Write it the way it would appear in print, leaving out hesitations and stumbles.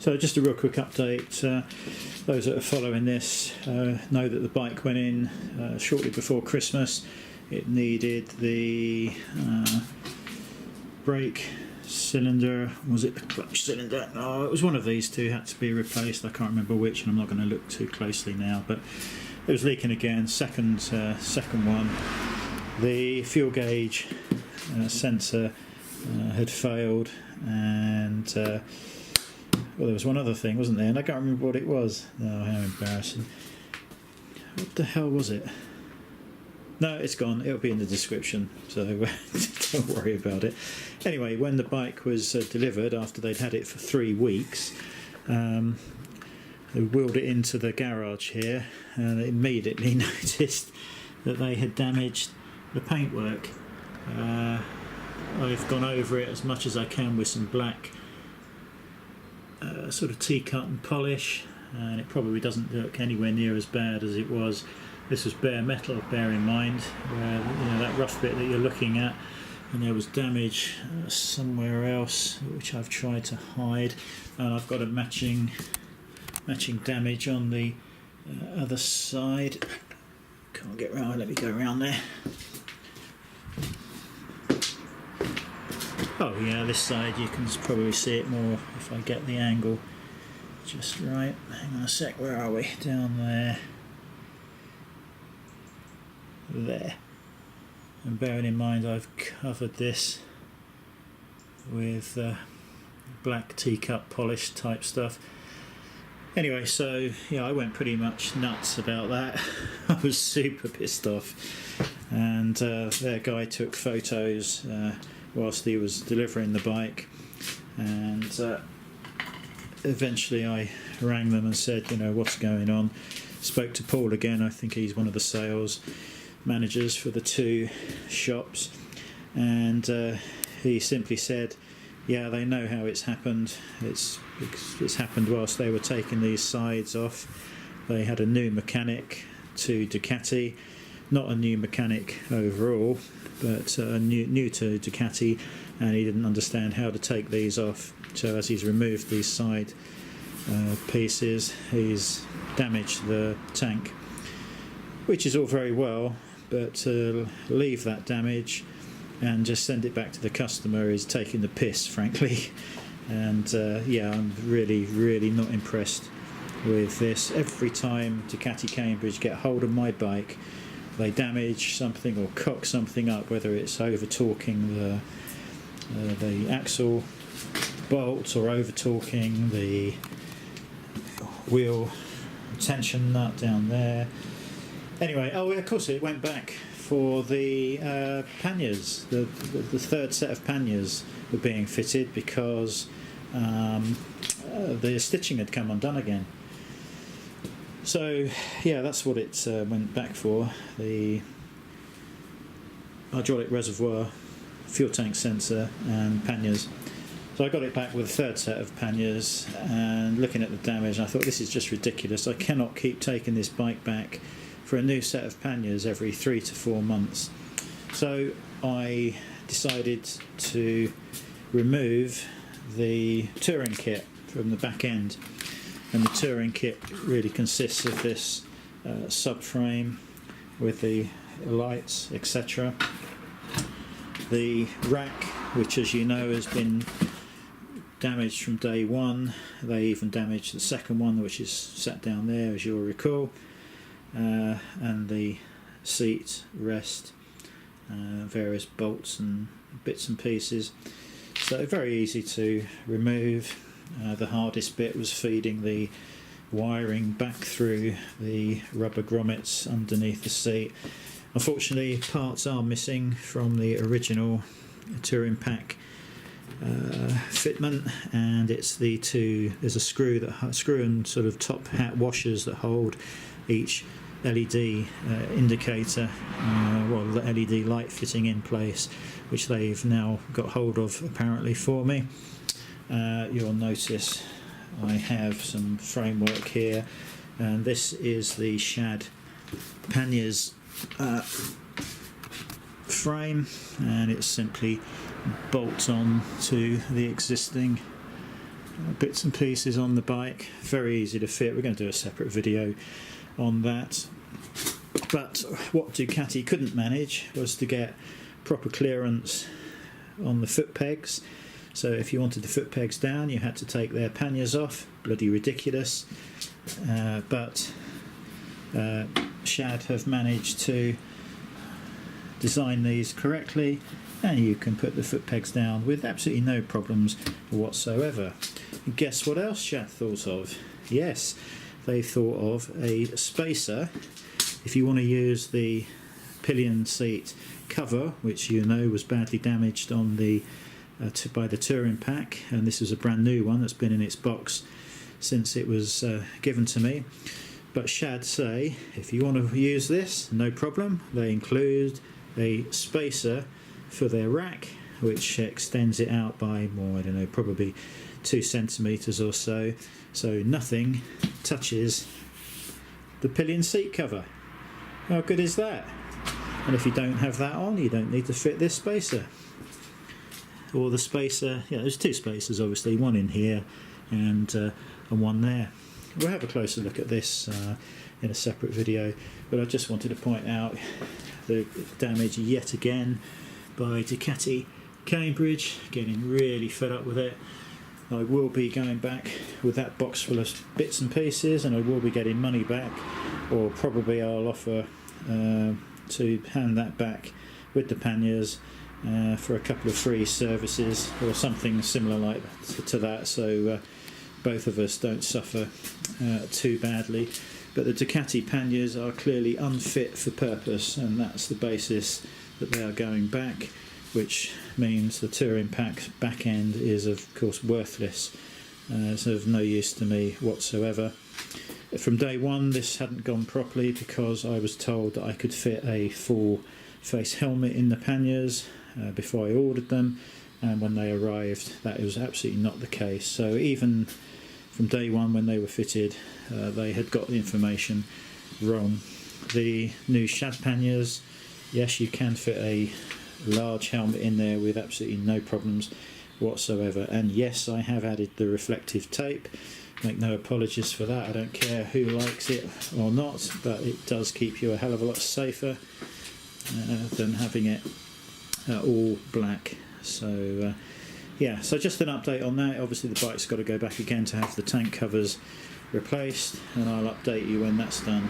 So just a real quick update. Those that are following this know that the bike went in shortly before Christmas. It needed the brake cylinder. Was it the clutch cylinder? No, it was one of these two had to be replaced. I can't remember which, and I'm not going to look too closely now, but it was leaking again. Second one. The fuel gauge sensor had failed, and well, there was one other thing, wasn't there? And I can't remember what it was. Oh, how embarrassing. What the hell was it? No, it's gone. It'll be in the description, so don't worry about it. Anyway, when the bike was delivered, after they'd had it for 3 weeks, they wheeled it into the garage here, and immediately noticed that they had damaged the paintwork. I've gone over it as much as I can with some black sort of Tcut and polish, and it probably doesn't look anywhere near as bad as it was. This was bare metal, bear in mind, where that rough bit that you're looking at, and there was damage somewhere else which I've tried to hide, and I've got a matching damage on the other side. Can't get round. Let me go around there. Oh yeah, this side you can probably see it more if I get the angle just right. Hang on a sec, where are we? Down there. There. And bearing in mind I've covered this with black Tcut polish type stuff. Anyway, so yeah, I went pretty much nuts about that. I was super pissed off, and their guy took photos whilst he was delivering the bike, and eventually I rang them and said, what's going on. Spoke to Paul again. I think he's one of the sales managers for the 2 shops, and he simply said, yeah, they know how it's happened. It's happened whilst they were taking these sides off. They had a new mechanic to Ducati, not a new mechanic overall, but new to Ducati, and he didn't understand how to take these off. So as he's removed these side pieces, he's damaged the tank, which is all very well, but to leave that damage and just send it back to the customer is taking the piss, frankly. And yeah, I'm really not impressed with this. Every time Ducati Cambridge get hold of my bike, they damage something or cock something up, whether it's over torquing the axle bolt or over torquing the wheel tension nut down there. Anyway, oh of course it went back for the panniers. The third set of panniers were being fitted because the stitching had come undone again. So yeah, that's what it went back for. The hydraulic reservoir, fuel tank sensor and panniers. So I got it back with a third set of panniers, and looking at the damage I thought, this is just ridiculous. I cannot keep taking this bike back for a new set of panniers every 3 to 4 months. So I decided to remove the touring kit from the back end, and the touring kit really consists of this subframe with the lights, etc. The rack, which as you know has been damaged from day one. They even damaged the second one, which is sat down there, as you'll recall. And the seat rest, various bolts and bits and pieces. So very easy to remove. The hardest bit was feeding the wiring back through the rubber grommets underneath the seat. Unfortunately, parts are missing from the original touring pack fitment, and it's the there's a screw and sort of top hat washers that hold each LED indicator, well, the LED light fitting in place, which they've now got hold of apparently for me. You'll notice I have some framework here, and this is the Shad panniers frame, and it simply bolts on to the existing bits and pieces on the bike, very easy to fit. We're going to do a separate video on that. But what Ducati couldn't manage was to get proper clearance on the foot pegs. So if you wanted the foot pegs down, you had to take their panniers off. Bloody ridiculous. But Shad have managed to design these correctly, and you can put the foot pegs down with absolutely no problems whatsoever. And guess what else Shad thought of? Yes, they thought of a spacer. If you want to use the pillion seat cover, which you know was badly damaged on the by the touring pack, and this is a brand new one that's been in its box since it was given to me. But Shad say if you want to use this, no problem. They include a spacer for their rack, which extends it out by more, I don't know, probably 2 centimeters or so. So nothing touches the pillion seat cover. How good is that? And if you don't have that on, you don't need to fit this spacer. Or the spacer, yeah, there's 2 spacers obviously, one in here and one there. We'll have a closer look at this in a separate video, but I just wanted to point out the damage yet again by Ducati Cambridge. Getting really fed up with it. I will be going back with that box full of bits and pieces, and I will be getting money back, or probably I'll offer to hand that back with the panniers for a couple of free services or something similar like to that, so both of us don't suffer too badly. But the Ducati panniers are clearly unfit for purpose, and that's the basis that they are going back, which means the touring pack back end is of course worthless. It's of no use to me whatsoever. From day one this hadn't gone properly because I was told that I could fit a full face helmet in the panniers before I ordered them, and when they arrived that was absolutely not the case. So even from day one when they were fitted, they had got the information wrong. The new Shad panniers, yes, you can fit a large helmet in there with absolutely no problems whatsoever, and yes, I have added the reflective tape. Make no apologies for that. I don't care who likes it or not, but it does keep you a hell of a lot safer than having it all black. So yeah, so just an update on that. Obviously the bike's got to go back again to have the tank covers replaced, and I'll update you when that's done.